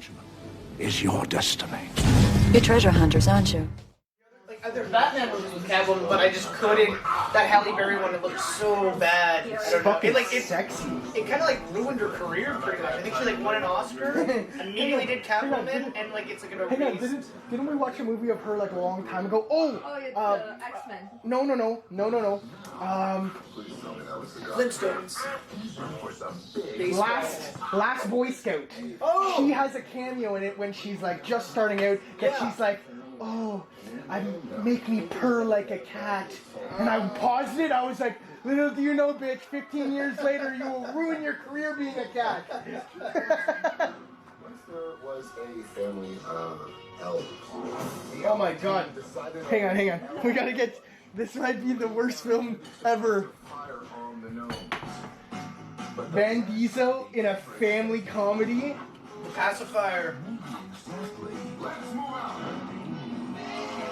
Benjamin, is your destiny. You're treasure hunters, aren't you? Like other Batman movies with Catwoman, but I just couldn't. That Halle Berry one, it looked so bad. I don't know. It's sexy. It kind of like ruined her career pretty much. I think she like won an Oscar, immediately did Catwoman, and like it's like an Hang on, erase. didn't we watch a movie of her like a long time ago? Oh, yeah, X-Men. No. Flintstones. Last Boy Scout. Oh! She has a cameo in it when she's like just starting out. That she's like, oh, make me purr like a cat. And I paused it. I was like, little do you know, bitch, 15 years later you will ruin your career being a cat. Once there was a family of elves. Oh my god. Hang on. We gotta get. This might be the worst film ever. Van Diesel in a family comedy. Pacifier.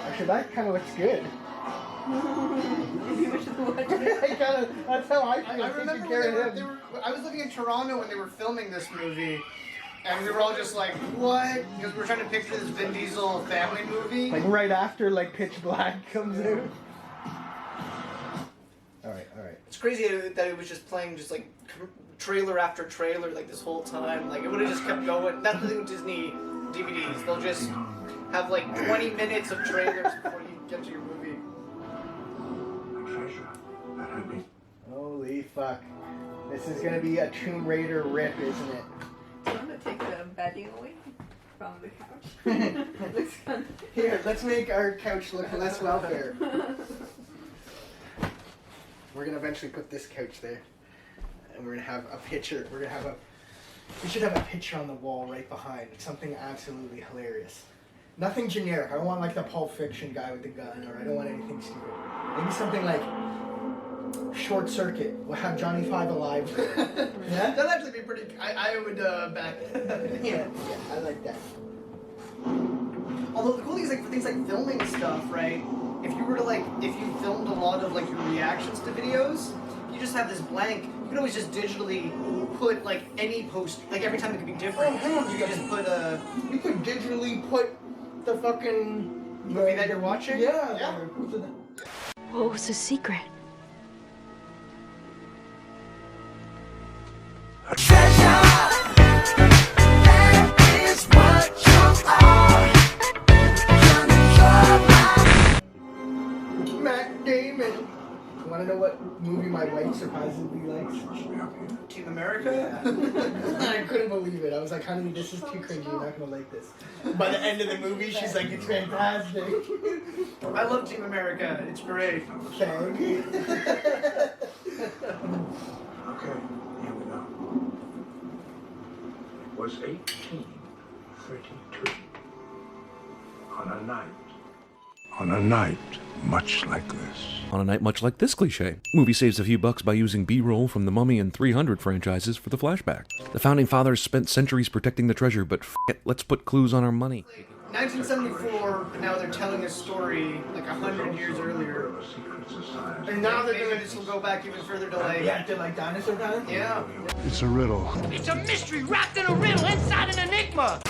Actually, that kind of looks good. That's how I feel. I remember I was living in Toronto when they were filming this movie, and we were all just like, what? Because we were trying to picture this Vin Diesel family movie. Like right after like Pitch Black comes out. Alright. It's crazy that it was just playing just like trailer after trailer like this whole time. Like it would have just kept going. That's the thing with Disney DVDs. They'll just have like 20 minutes of trailers before you get to your movie. Holy fuck. This is gonna be a Tomb Raider rip, isn't it? Do you want to take the bedding away from the couch? It looks fun. Here, let's make our couch look less welfare. We're gonna eventually put this couch there. And we're gonna have a picture. We should have a picture on the wall right behind. It's something absolutely hilarious. Nothing generic. I don't want like the Pulp Fiction guy with the gun, or I don't want anything stupid. Maybe something like Short Circuit. We'll have Johnny Five alive. Yeah? That'd actually be pretty. I would back that. Yeah, I like that. Although the cool thing is like for things like filming stuff, right? If you filmed a lot of like your reactions to videos, you just have this blank. You can always just digitally put like any post, like every time it could be different. You can just put You could digitally put the fucking movie that you're watching. Yeah. What was the secret? A treasure, that is what you are. Matt Damon. You wanna know what movie my wife supposedly likes? Team America. I couldn't believe it. I was like, honey, this is too cringy. You're not gonna like this. By the end of the movie, she's like, it's fantastic. I love Team America. It's great. Okay. Okay, here we go. It was 1832. On a night much like this. On a night much like this cliche, movie saves a few bucks by using B-roll from the Mummy and 300 franchises for the flashback. The founding fathers spent centuries protecting the treasure, but f it, let's put clues on our money. 1974, but now they're telling a story like 100 years earlier. And now they're doing this will go back even further to like... Yeah, to like dinosaur time? Yeah. It's a riddle. It's a mystery wrapped in a riddle inside an enigma.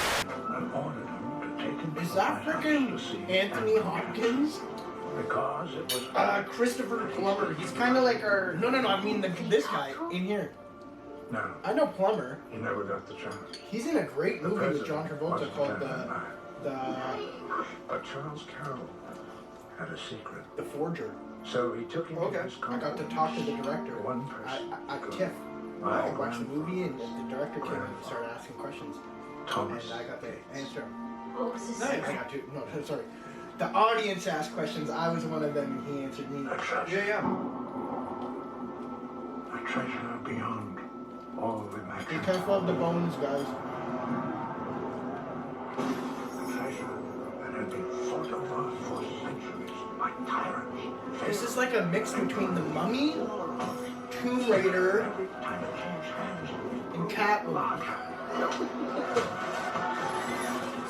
Is that freaking Anthony Hopkins? Because it was... Christopher Plummer. He's kind of like our... No, I mean this guy in here. No, I know Plummer. he never got the chance. He's in a great movie with John Travolta called But Charles Carroll had a secret. The Forger. So he took him to his I got to talk to the director. One person. At TIFF. I watched the movie and the director came and started asking questions. Thomas. And I got to answer them. Nice. I got to, no, sorry. The audience asked questions. I was one of them and he answered me. A treasure. Yeah. A treasure beyond all Be imagination. careful of the bones, guys. A treasure that had been fought over for centuries by tyrants. This is like a mix between the Mummy, Tomb Raider, and Catwoman.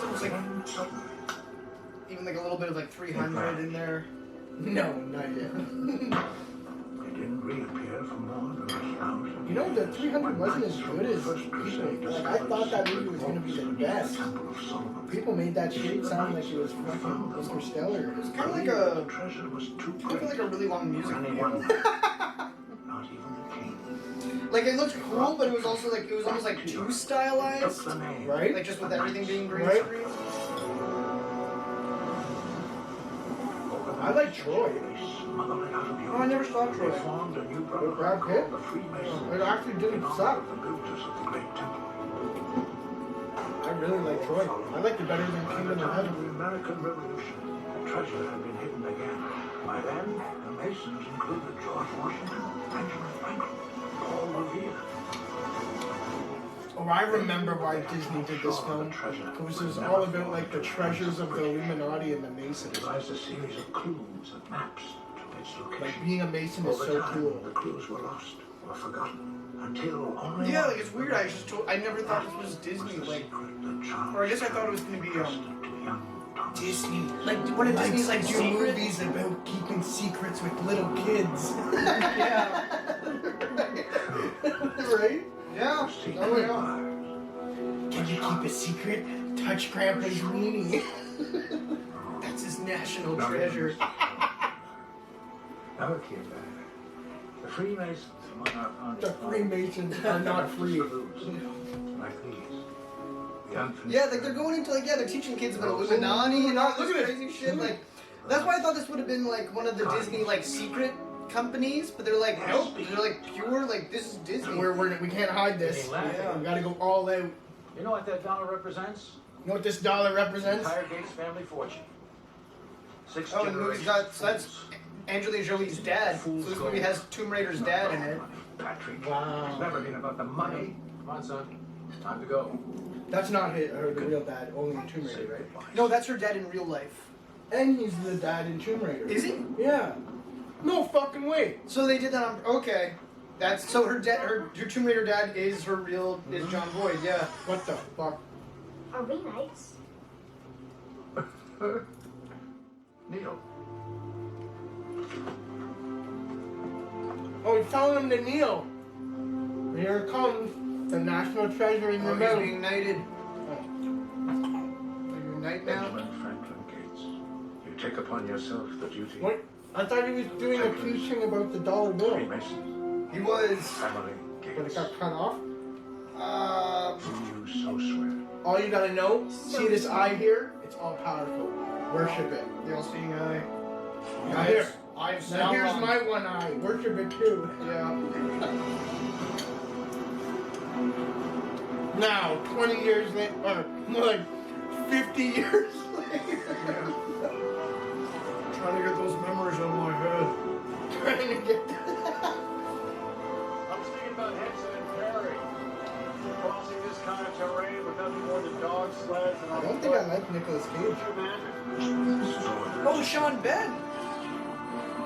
So it's like... Even like a little bit of like 300 in there. No, not yet. They didn't didn't reappear for more than 1,000 You know, the 300 wasn't as years. good as First people. crusade Like, I thought that movie was gonna be the best. Temple of Solomon. People made that shit sound like it was fucking Mr. Stellar. It's kind of like The a, treasure was too I feel great. like a really long music Anyone, video. not even the king. Like it looked cool, but it was also like it was almost like too stylized, Took the name. Right? like just with everything being green Right. screen. I like Troy. Smuggled it out of Oh, I never saw They Troy. formed a new Brad brotherhood Pitt? called the Freemasons. It actually didn't in honor suck. of the builders of the Great Temple. I really like Troy. I liked it better than By the Kingdom of time of Heaven. the American Revolution, the treasure had been hidden again. By then, the Masons included George Washington, Benjamin Franklin, Paul Revere. Oh, I remember why Disney did this film. Because it was all about like the treasures of the Illuminati and the Masons. Devised a series of clues and maps to its Like location. being a Mason is Over so time, cool. the clues were lost or forgotten until only Yeah, like it's weird. I never thought this was Disney. Like, or I guess I thought it was gonna be Disney. like one of Disney's like do secret. movies about keeping secrets with little kids. Yeah. Right? Yeah. Oh yeah. Can you keep a secret? Touch Grandpa's weenie. That's his national treasure. Now it came back. The Freemasons among our founding The Freemasons are not free. like these. The unfinished Yeah, like they're going into like they're teaching kids about Illuminati and all this Look at crazy shit. Like that's why I thought this would have been like one of the Disney like secret companies, but they're like nope, they're like pure like this is Disney. We can't hide this. Yeah. We gotta go all out. You know what that dollar represents? You know what this dollar The represents? entire Gates family fortune. 6 Oh, and the movie's generations. got so that's Angelina Jolie's dad. So this movie has Tomb Raider's dad in it. Pantry. Wow. It's never been about the money. Come on, son. Time to go. That's not her the real dad, only in Tomb Raider, right? No, that's her dad in real life. And he's the dad in Tomb Raider. Is he? Yeah. No fucking way. So they did that on. Okay, that's so her dad. Her Tomb Raider dad is her real is John Boyd. Yeah. What the fuck? Are we knights? Neil. Oh, he's telling him to kneel. Here it comes. The national treasure in the Oh, he's middle. being knighted. Are you a knight now? Benjamin Franklin Gates. You take upon yourself the duty. What? I thought he was doing a teaching about the dollar bill. Freemasons. He was. Family But it Gates. got cut off. You so swear. All you gotta know, see this eye here? It's all powerful. Worship it. The all-seeing eye. Now here. I have Now here's Sauron. my one eye. Worship it too. Yeah. Now, 20 years later, or more like 50 years later, Trying to get those memories on my head. trying to get I was thinking about Henson and Perry. Crossing this kind of terrain with nothing more than dogs, sleds, and I don't think I like Nicolas Cage. Oh, Sean Ben.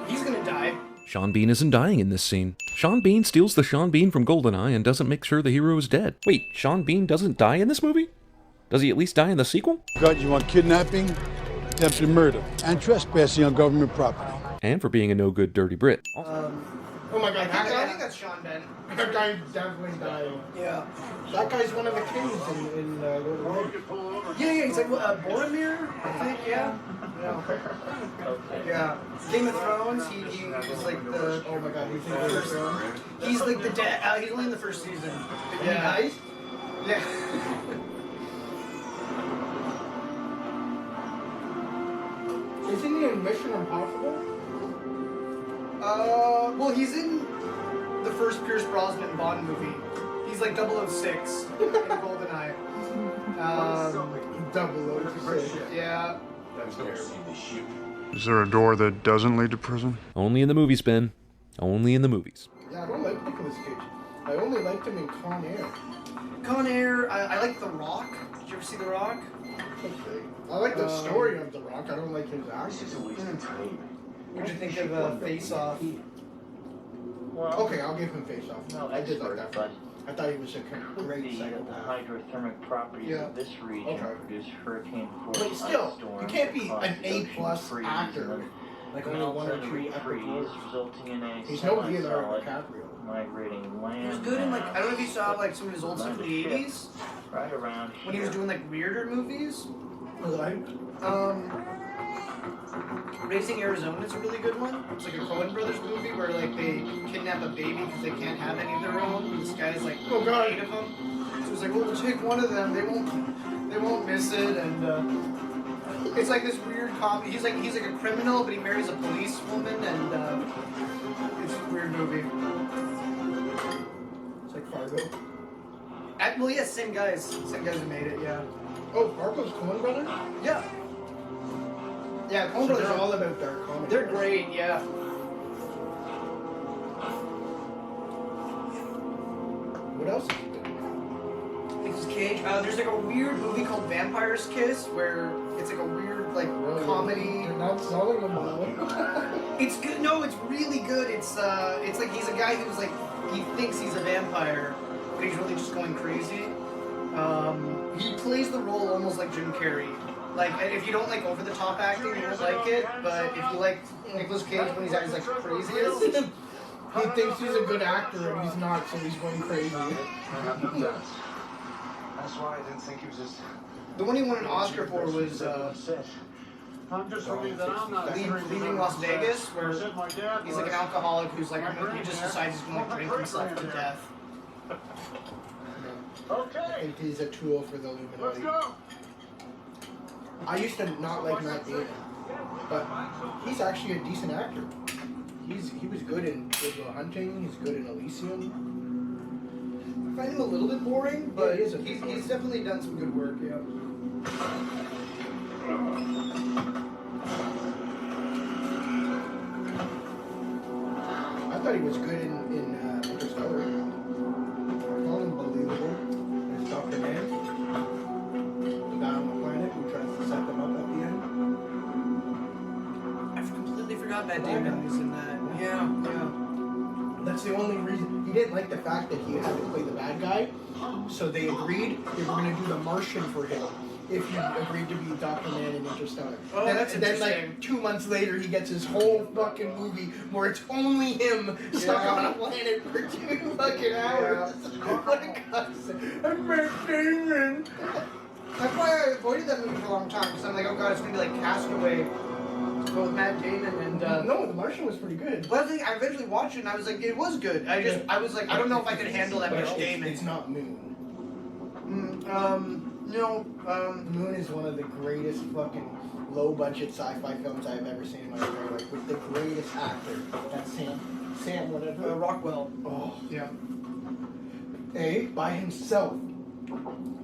He's gonna die. Sean Bean isn't dying in this scene. Sean Bean steals the Sean Bean from GoldenEye and doesn't make sure the hero is dead. Wait, Sean Bean doesn't die in this movie? Does he at least die in the sequel? God, you want kidnapping, attempted murder, and trespassing on government property. And for being a no-good dirty Brit. Oh my god, I that think guy? that's Sean Ben. That guy's definitely dying. Yeah. That guy's one of the kings in Lord of the Rings. Yeah, he's like Boromir, I think. Yeah. Yeah. Game of Thrones. He was like the. Oh my god, he's in Game of Thrones. He's like the dad. He's only in the first season. He dies? Yeah. Isn't he in Mission Impossible? Well, he's in the first Pierce Brosnan Bond movie. He's like 006 in GoldenEye. 006. Yeah. Is there a door that doesn't lead to prison? Only in the movies, Ben. Only in the movies. Yeah, I don't like Nicolas Cage. I only liked him in Con Air. Con Air. I like The Rock. Did you ever see The Rock? Okay. I like the story of The Rock. I don't like his acting. What did you think of Face Off? Okay, I'll give him Face Off. No, I did like expert, that. but I thought he was a great the psychopath. hydrothermic properties Yeah. of this region Okay. produce hurricane force But still, storms you can't be that cause an A+ ocean freeze actor. and then Like only one or two epic roles. resulting in a He's no Leonardo DiCaprio. migrating land. He was good in like I don't know if you saw like some of his old stuff in the 80s right around when he was doing like weirder movies. Like, Raising Arizona is a really good one. It's like a Coen Brothers movie where like they kidnap a baby because they can't have any of their own. And this guy's like, oh god, 8 of them. So it's like, well, we'll take one of them. They won't miss it. And it's like this weird comedy. He's like a criminal, but he marries a policewoman, and it's a weird movie. it's like Fargo. Well, yeah, same guys who made it. Yeah. Oh, Fargo's Coen Brothers? Yeah. Yeah, Coen So Brothers they're all about their comedy. They're great, yeah. What else? Nicolas Cage. There's like a weird movie called Vampire's Kiss where it's like a weird like comedy. They're not selling them well. It's good. No, it's really good. It's like he's a guy who's like he thinks he's a vampire, but he's really just going crazy. He plays the role almost like Jim Carrey. Like if you don't like over the top acting, you won't like it. But if you like Nicolas Cage when he's at his like craziest, He thinks he's a good actor and he's not, so he's going crazy. That's why I didn't think he was just... the one he won an Oscar for was I'm just hoping that I'm not Leaving Las Vegas, where he's like an alcoholic who's like he just decides he's going to drink himself to death. I think he's a tool for the Illuminati. Let's go. I used to not like Matt Damon, but he's actually a decent actor. He was good in Good Will Hunting. He's good in Elysium. I find him a little bit boring, but Yeah, he's definitely done some good work. Yeah. I thought he was good in Interstellar. I found him believable as Dr. Man, the guy on the planet who tries to set them up at the end. I completely forgot Matt Damon was in that. Yeah. That's the only reason. He didn't like the fact that he had to play the bad guy, so they agreed they were going to do The Martian for him if he agreed to be Dr. Man in Interstellar. Oh, that's then like interesting. 2 months later, he gets his whole fucking movie where it's only him stuck on a planet for 2 fucking hours. What a cuss. I'm Matt Damon. That's why I avoided that movie for a long time because I'm like, oh god, it's gonna be like Castaway, but with Matt Damon and. No, The Martian was pretty good. But I eventually watched it and I was like, it was good. I was like, I don't know if I could handle that much Damon. It's not Moon. No. Moon is one of the greatest fucking low-budget sci-fi films I've ever seen in my entire life, with the greatest actor. That's Sam whatever. Rockwell. Oh, Yeah. by himself.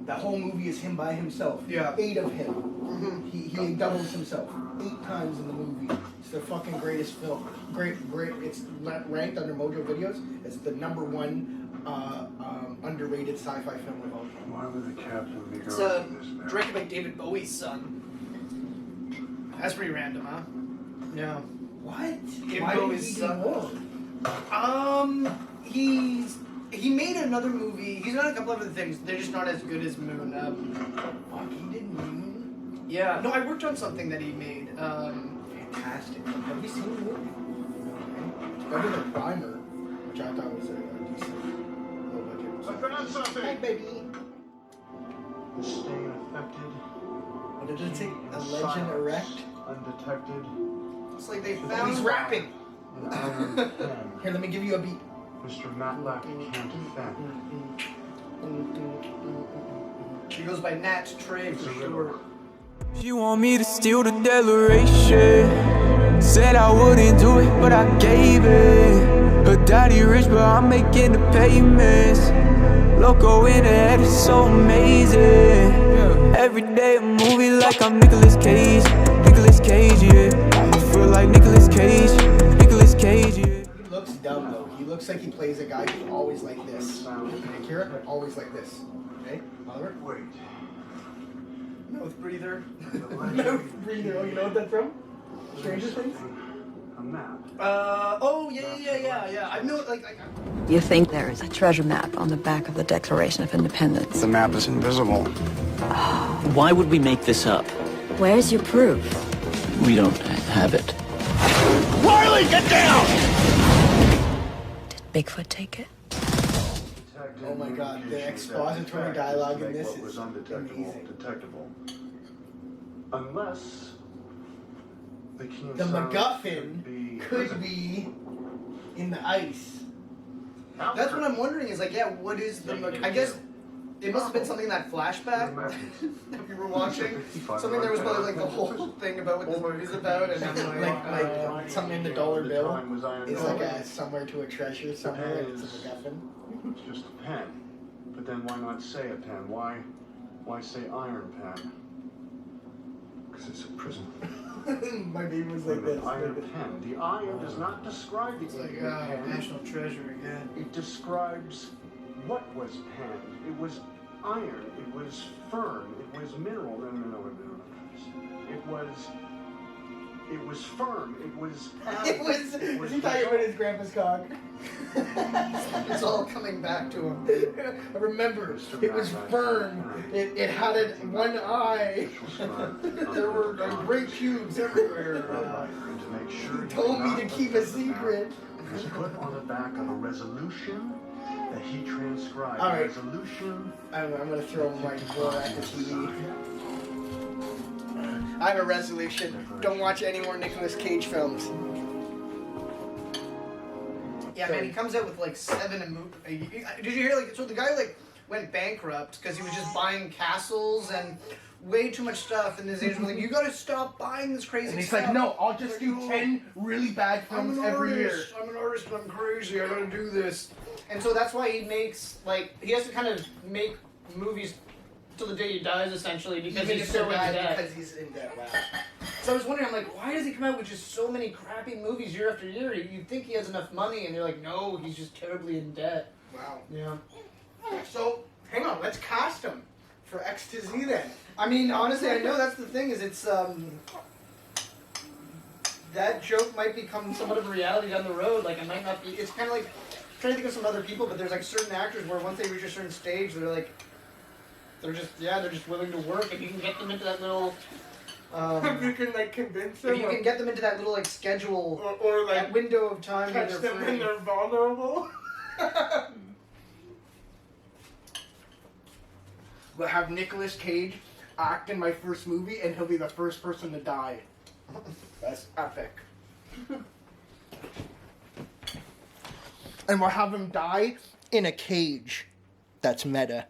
The whole movie is him by himself. Yeah. 8 of him. He doubles himself 8 times in the movie. It's the fucking greatest film. Great. It's ranked under Mojo Videos as the #1 underrated sci-fi film of all time. Why would the captain be It's guarding this man? directed by David Bowie's son. That's pretty random, huh? Yeah. What? David Why did Bowie's he son. He made another movie. He's done a couple other things. They're just not as good as Moon. Fuck, he did Moon? Yeah. No, I worked on something that he made. Fantastic. Have you seen Moon? It's better than Primer, which I thought was a decent low budget. I found something. Hey, baby. Stay affected. What did it say? A legend erect? Undetected. It's like they Oh, found. he's rapping. An iron pen. Here, let me give you a beat. Mr. Matlack can't offend. He goes by Nat Trey for sure. She want me to steal the declaration. Said I wouldn't do it, but I gave it. Her daddy rich, but I'm making the payments. Loco in the head, it's so amazing. Every day a movie like I'm Nicolas Cage. Nicolas Cage, yeah. I feel like Nicolas Cage. Nicolas Cage, yeah. He looks dumb though. He looks like he plays a guy who's always like this. Akira, always like this. Okay, Oliver? Wait. Mouth breather. Mouth breather. Oh, you know what that's from? Stranger Things? A map. Yeah. I know, like. You think there is a treasure map on the back of the Declaration of Independence? The map is invisible. Why would we make this up? Where's your proof? We don't have it. Everybody get down! Did Bigfoot take it? Oh my god, the expository dialogue in this is amazing. Detectable. Unless the keen The sound MacGuffin could be in the ice. That's what I'm wondering is like, yeah, what is the... I guess it must have been something in that flashback that we were watching. Something there was probably like the whole thing about what this movie's about, and then like something in the dollar bill is like a somewhere to a treasure somewhere. It's a MacGuffin. It's just a pen. But then why not say a pen? Why say iron pen? Because it's a prison. My baby was like this. Iron pen. The iron does not describe the pen. national treasure again. It describes what was penned. It was iron. It was firm. It was mineral. No. It was firm. It was. Was he talking about his grandpa's cock? It's all coming back to him. I remember. It was firm. It had one eye. There were great pubes everywhere. To make sure He told me to keep a secret. It was put on the back of a resolution that he transcribed. All right. Resolution. I'm gonna throw my board at the TV. I have a resolution. Don't watch any more Nicolas Cage films. Yeah, man, he comes out with like 7 a movie. Did you hear like so the guy like went bankrupt because he was just buying castles and way too much stuff, and his agent was like, "You gotta stop buying this crazy And he's stuff." like, no, I'll just do 10 really bad films every year. I'm an artist and I'm crazy. I gotta do this. And so that's why he makes like he has to kind of make movies till the day he dies essentially because Even he's if they're so in bad debt. because he's in debt. Wow. So I was wondering, I'm like, why does he come out with just so many crappy movies year after year? You'd think he has enough money, and you're like, no, he's just terribly in debt. Wow. Yeah. So, hang on, let's cast him for X to Z then. I mean, honestly, I know that's the thing, is it's, that joke might become somewhat of a reality down the road. Like, it might not be, it's kind of like, I'm trying to think of some other people, but there's like certain actors where once they reach a certain stage, they're like, they're just willing to work, and you can get them into that little, If you can like convince them, if you can get them into that little like schedule, or like that window of time where catch they're them free. when they're vulnerable. We'll have Nicolas Cage act in my first movie, and he'll be the first person to die. That's epic. And we'll have him die in a cage. That's meta.